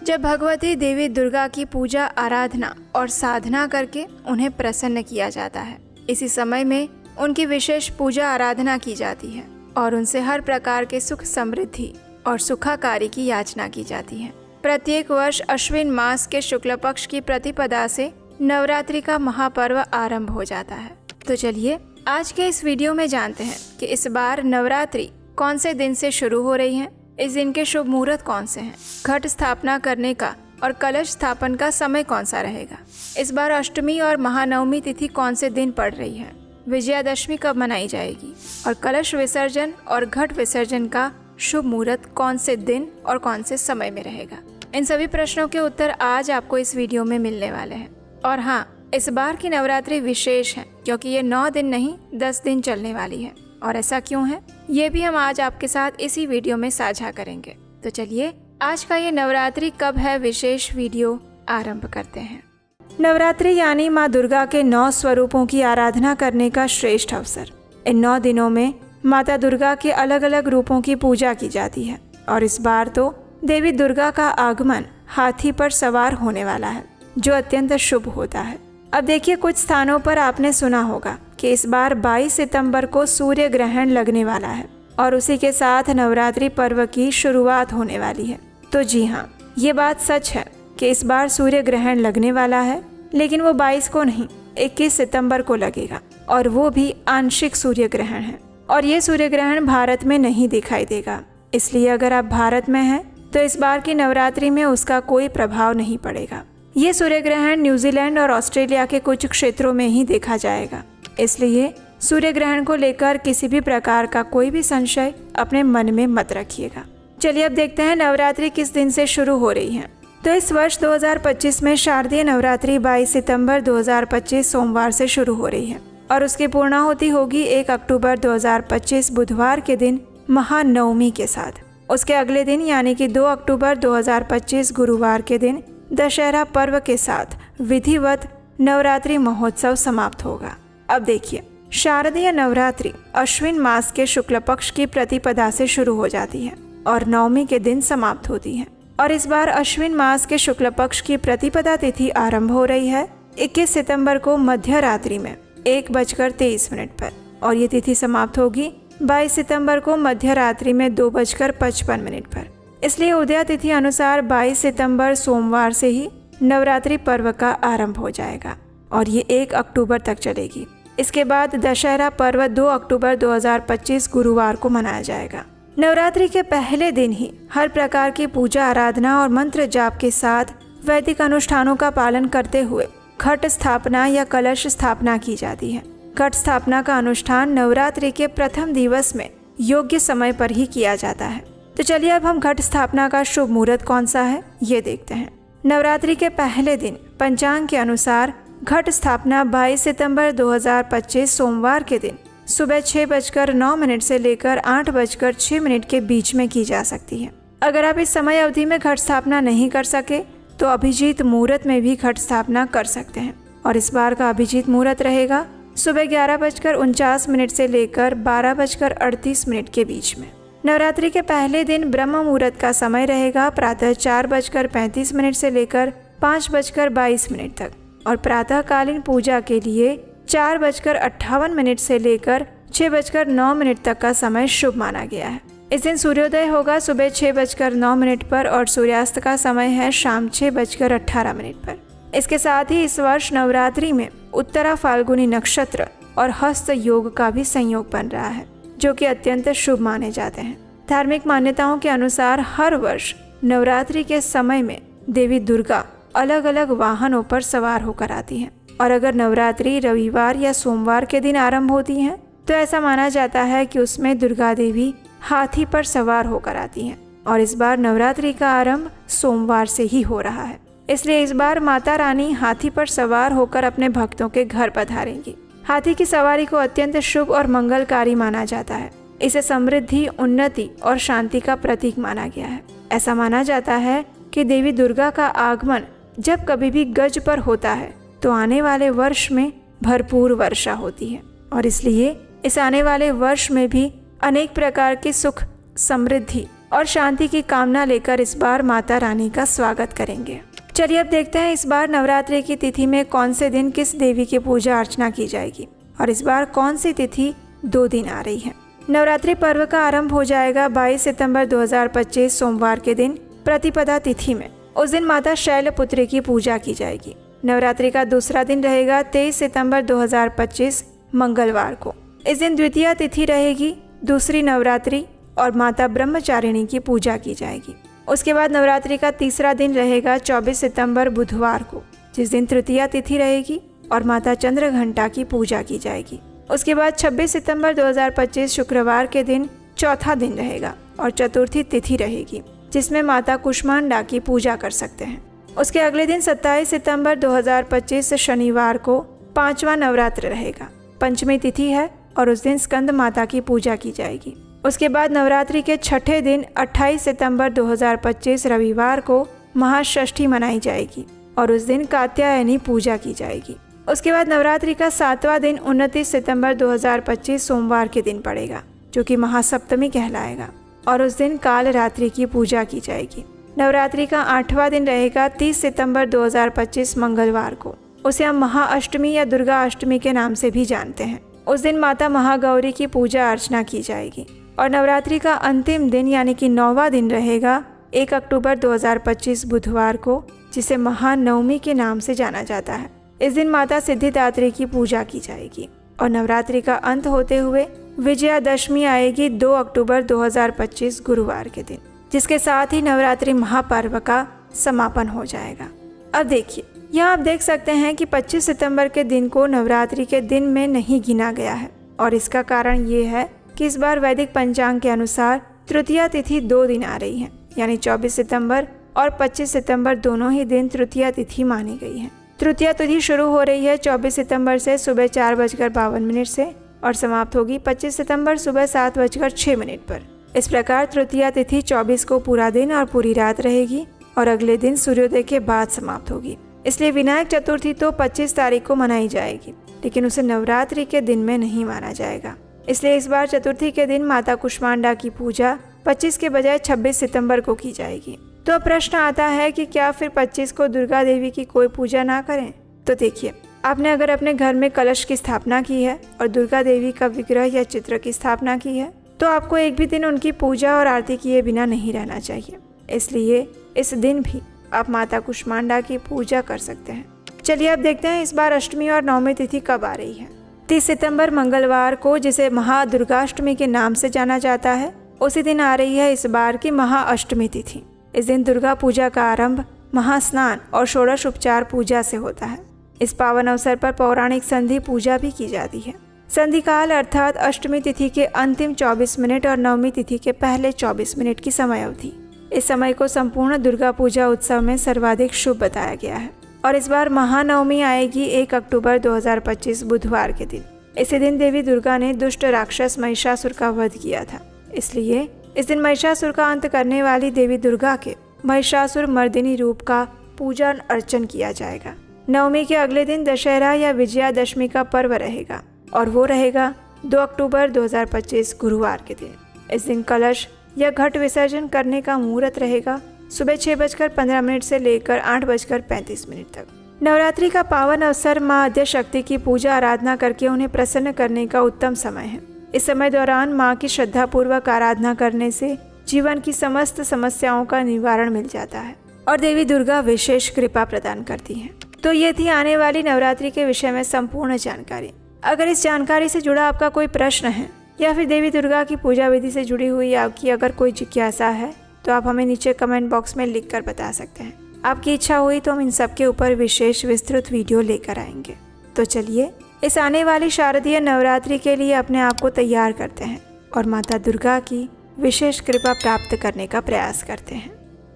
जब भगवती देवी दुर्गा की पूजा आराधना और साधना करके उन्हें प्रसन्न किया जाता है। इसी समय में उनकी विशेष पूजा आराधना की जाती है और उनसे हर प्रकार के सुख समृद्धि और सुखाकारी की याचना की जाती है। प्रत्येक वर्ष अश्विन मास के शुक्ल पक्ष की प्रतिपदा से नवरात्रि का महापर्व आरंभ हो जाता है। तो चलिए आज के इस वीडियो में जानते हैं कि इस बार नवरात्रि कौन से दिन से शुरू हो रही है, इस दिन के शुभ मुहूर्त कौन से हैं, घट स्थापना करने का और कलश स्थापन का समय कौन सा रहेगा, इस बार अष्टमी और महानवमी तिथि कौन से दिन पड़ रही है, विजयादशमी कब मनाई जाएगी और कलश विसर्जन और घट विसर्जन का शुभ मुहूर्त कौन से दिन और कौन से समय में रहेगा। इन सभी प्रश्नों के उत्तर आज आपको इस वीडियो में मिलने वाले हैं। और हाँ, इस बार की नवरात्रि विशेष है क्योंकि ये 9 दिन नहीं 10 दिन चलने वाली है। और ऐसा क्यों है, ये भी हम आज आपके साथ इसी वीडियो में साझा करेंगे। तो चलिए आज का ये नवरात्रि कब है विशेष वीडियो आरंभ करते हैं। नवरात्रि यानी माँ दुर्गा के 9 स्वरूपों की आराधना करने का श्रेष्ठ अवसर। इन 9 दिनों में माता दुर्गा के अलग अलग रूपों की पूजा की जाती है और इस बार तो देवी दुर्गा का आगमन हाथी पर सवार होने वाला है, जो अत्यंत शुभ होता है। अब देखिए, कुछ स्थानों पर आपने सुना होगा कि इस बार 22 सितंबर को सूर्य ग्रहण लगने वाला है और उसी के साथ नवरात्रि पर्व की शुरुआत होने वाली है। तो जी हाँ, ये बात सच है कि इस बार सूर्य ग्रहण लगने वाला है, लेकिन वो 22 को नहीं 21 सितंबर को लगेगा और वो भी आंशिक सूर्य ग्रहण है। और ये सूर्य ग्रहण भारत में नहीं दिखाई देगा, इसलिए अगर आप भारत में हैं तो इस बार की नवरात्रि में उसका कोई प्रभाव नहीं पड़ेगा। ये सूर्य ग्रहण न्यूजीलैंड और ऑस्ट्रेलिया के कुछ क्षेत्रों में ही देखा जाएगा, इसलिए सूर्य ग्रहण को लेकर किसी भी प्रकार का कोई भी संशय अपने मन में मत रखिएगा। चलिए अब देखते हैं नवरात्रि किस दिन से शुरू हो रही है। तो इस वर्ष 2025 में शारदीय नवरात्रि 22 सितंबर 2025 सोमवार से शुरू हो रही है और उसकी पूर्णाहुति होगी 1 अक्टूबर 2025 बुधवार के दिन महानवमी के साथ। उसके अगले दिन यानी कि 2 अक्टूबर 2025 गुरुवार के दिन दशहरा पर्व के साथ विधिवत नवरात्रि महोत्सव समाप्त होगा। अब देखिए, शारदीय नवरात्रि अश्विन मास के शुक्ल पक्ष की प्रतिपदा से शुरू हो जाती है और नवमी के दिन समाप्त होती है। और इस बार अश्विन मास के शुक्ल पक्ष की प्रतिपदा तिथि आरंभ हो रही है 21 सितंबर को मध्य रात्रि में 1:23 पर और ये तिथि समाप्त होगी 22 सितंबर को मध्य रात्रि में 2:55 पर। इसलिए उदय तिथि अनुसार 22 सितंबर सोमवार से ही नवरात्रि पर्व का आरंभ हो जाएगा और ये 1 अक्टूबर तक चलेगी। इसके बाद दशहरा पर्व 2 अक्टूबर 2025 गुरुवार को मनाया जाएगा। नवरात्रि के पहले दिन ही हर प्रकार की पूजा आराधना और मंत्र जाप के साथ वैदिक अनुष्ठानों का पालन करते हुए घट स्थापना या कलश स्थापना की जाती है। घट स्थापना का अनुष्ठान नवरात्रि के प्रथम दिवस में योग्य समय पर ही किया जाता है। तो चलिए अब हम घट स्थापना का शुभ मुहूर्त कौन सा है ये देखते हैं। नवरात्रि के पहले दिन पंचांग के अनुसार घट स्थापना 22 सितंबर 2025 सोमवार के दिन सुबह 6:09 से लेकर 8:06 के बीच में की जा सकती है। अगर आप इस समय अवधि में घट स्थापना नहीं कर सके तो अभिजीत मुहूर्त में भी घट स्थापना कर सकते हैं और इस बार का अभिजीत मुहूर्त रहेगा सुबह 11:49 से लेकर 12:38 के बीच में। नवरात्रि के पहले दिन ब्रह्म मुहूर्त का समय रहेगा प्रातः 4:35 से लेकर 5:22 तक और प्रातःकालीन पूजा के लिए 4:58 से लेकर 6:09 तक का समय शुभ माना गया है। इस दिन सूर्योदय होगा सुबह 6:09 पर और सूर्यास्त का समय है शाम 6:18 पर। इसके साथ ही इस वर्ष नवरात्रि में उत्तरा फाल्गुनी नक्षत्र और हस्त योग का भी संयोग बन रहा है, जो कि अत्यंत शुभ माने जाते हैं। धार्मिक मान्यताओं के अनुसार हर वर्ष नवरात्रि के समय में देवी दुर्गा अलग अलग वाहनों पर सवार होकर आती हैं और अगर नवरात्रि रविवार या सोमवार के दिन आरंभ होती हैं तो ऐसा माना जाता है कि उसमें दुर्गा देवी हाथी पर सवार होकर आती हैं और इस बार नवरात्रि का आरंभ सोमवार से ही हो रहा है। इसलिए इस बार माता रानी हाथी पर सवार होकर अपने भक्तों के घर पधारेंगी। हाथी की सवारी को अत्यंत शुभ और मंगलकारी माना जाता है। इसे समृद्धि, उन्नति और शांति का प्रतीक माना गया है। ऐसा माना जाता है कि देवी दुर्गा का आगमन जब कभी भी गज पर होता है तो आने वाले वर्ष में भरपूर वर्षा होती है और इसलिए इस आने वाले वर्ष में भी अनेक प्रकार की सुख, समृद्धि और शांति की कामना लेकर इस बार माता रानी का स्वागत करेंगे। चलिए अब देखते हैं इस बार नवरात्रि की तिथि में कौन से दिन किस देवी की पूजा अर्चना की जाएगी और इस बार कौन सी तिथि 2 दिन आ रही है। नवरात्रि पर्व का आरंभ हो जाएगा 22 सितंबर 2025 सोमवार के दिन प्रतिपदा तिथि में। उस दिन माता शैलपुत्री की पूजा की जाएगी। नवरात्रि का दूसरा दिन रहेगा 23 सितंबर 2025 मंगलवार को। इस दिन द्वितीया तिथि रहेगी, दूसरी नवरात्रि और माता ब्रह्मचारिणी की पूजा की जाएगी। उसके बाद नवरात्रि का तीसरा दिन रहेगा 24 सितंबर बुधवार को, जिस दिन तृतीया तिथि रहेगी और माता चंद्रघंटा की पूजा की जाएगी। उसके बाद 26 सितंबर 2025 शुक्रवार के दिन चौथा दिन रहेगा और चतुर्थी तिथि रहेगी, जिसमें माता कुष्मांडा की पूजा कर सकते हैं। उसके अगले दिन 27 सितंबर 2025 शनिवार को 5वां नवरात्र रहेगा, पंचमी तिथि है और उस दिन स्कंद माता की पूजा की जाएगी। उसके बाद नवरात्रि के छठे दिन 28 सितंबर 2025 रविवार को महाषष्ठी मनाई जाएगी और उस दिन कात्यायनी पूजा की जाएगी। उसके बाद नवरात्रि का 7वां दिन 29 सितंबर 2025 सोमवार के दिन पड़ेगा, जो कि महासप्तमी कहलाएगा और उस दिन काल रात्रि की पूजा की जाएगी। नवरात्रि का 8वां दिन रहेगा 30 सितंबर 2025 मंगलवार को। उसे हम महाअष्टमी या दुर्गा अष्टमी के नाम से भी जानते हैं। उस दिन माता महागौरी की पूजा अर्चना की जाएगी और नवरात्रि का अंतिम दिन यानी कि 9वां दिन रहेगा 1 अक्टूबर 2025 बुधवार को, जिसे महानवमी के नाम से जाना जाता है। इस दिन माता सिद्धिदात्री की पूजा की जाएगी और नवरात्रि का अंत होते हुए विजयादशमी आएगी 2 अक्टूबर 2025 गुरुवार के दिन, जिसके साथ ही नवरात्रि महापर्व का समापन हो जाएगा। अब देखिए, यहाँ आप देख सकते हैं कि 25 सितंबर के दिन को नवरात्रि के दिन में नहीं गिना गया है और इसका कारण ये है कि इस बार वैदिक पंचांग के अनुसार तृतीया तिथि 2 दिन आ रही है, यानी 24 सितंबर और 25 सितंबर दोनों ही दिन तृतीया तिथि मानी गई है। तृतीया तिथि शुरू हो रही है 24 सितंबर से सुबह 4:52 से और समाप्त होगी 25 सितंबर सुबह 7:06 पर। इस प्रकार तृतीया तिथि 24 को पूरा दिन और पूरी रात रहेगी और अगले दिन सूर्योदय के बाद समाप्त होगी। इसलिए विनायक चतुर्थी तो 25 तारीख को मनाई जाएगी, लेकिन उसे नवरात्रि के दिन में नहीं माना जाएगा। इसलिए इस बार चतुर्थी के दिन माता कुष्मांडा की पूजा 25 के बजाय 26 सितंबर को की जाएगी। तो अब प्रश्न आता है कि क्या फिर 25 को दुर्गा देवी की कोई पूजा ना करें? तो देखिए, आपने अगर अपने घर में कलश की स्थापना की है और दुर्गा देवी का विग्रह या चित्र की स्थापना की है, तो आपको एक भी दिन उनकी पूजा और आरती किए बिना नहीं रहना चाहिए। इसलिए इस दिन भी आप माता कुष्मांडा की पूजा कर सकते हैं। चलिए अब देखते हैं इस बार अष्टमी और नवमी तिथि कब आ रही है। 30 सितंबर मंगलवार को, जिसे महादुर्गाष्टमी के नाम से जाना जाता है, उसी दिन आ रही है इस बार की महाअष्टमी तिथि। इस दिन दुर्गा पूजा का आरंभ महास्नान और षोडश उपचार पूजा से होता है। इस पावन अवसर पर पौराणिक संधि पूजा भी की जाती है। संधि काल अर्थात अष्टमी तिथि के अंतिम 24 मिनट और नवमी तिथि के पहले 24 मिनट की समय अवधि। इस समय को संपूर्ण दुर्गा पूजा उत्सव में सर्वाधिक शुभ बताया गया है और इस बार महानवमी आएगी 1 अक्टूबर 2025 बुधवार के दिन। इसी दिन देवी दुर्गा ने दुष्ट राक्षस महिषासुर का वध किया था। इसलिए इस दिन महिषासुर का अंत करने वाली देवी दुर्गा के महिषासुर मर्दिनी रूप का पूजन अर्चन किया जाएगा। नवमी के अगले दिन दशहरा या विजयादशमी का पर्व रहेगा और वो रहेगा 2 अक्टूबर 2025 गुरुवार के दिन। इस दिन कलश या घट विसर्जन करने का मुहूर्त रहेगा सुबह 6:15 से लेकर 8:35 तक। नवरात्रि का पावन अवसर माँ आद्य शक्ति की पूजा आराधना करके उन्हें प्रसन्न करने का उत्तम समय है। इस समय दौरान माँ की श्रद्धापूर्वक आराधना करने से जीवन की समस्त समस्याओं का निवारण मिल जाता है और देवी दुर्गा विशेष कृपा प्रदान करती हैं। तो ये थी आने वाली नवरात्रि के विषय में संपूर्ण जानकारी। अगर इस जानकारी से जुड़ा आपका कोई प्रश्न है या फिर देवी दुर्गा की पूजा विधि से जुड़ी हुई आपकी अगर कोई जिज्ञासा है, तो आप हमें नीचे कमेंट बॉक्स में लिख कर बता सकते हैं। आपकी इच्छा हुई तो हम इन सब के ऊपर विशेष विस्तृत वीडियो लेकर आएंगे। तो चलिए इस आने वाली शारदीय नवरात्रि के लिए अपने आप को तैयार करते हैं और माता दुर्गा की विशेष कृपा प्राप्त करने का प्रयास करते हैं।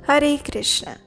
हरे कृष्ण।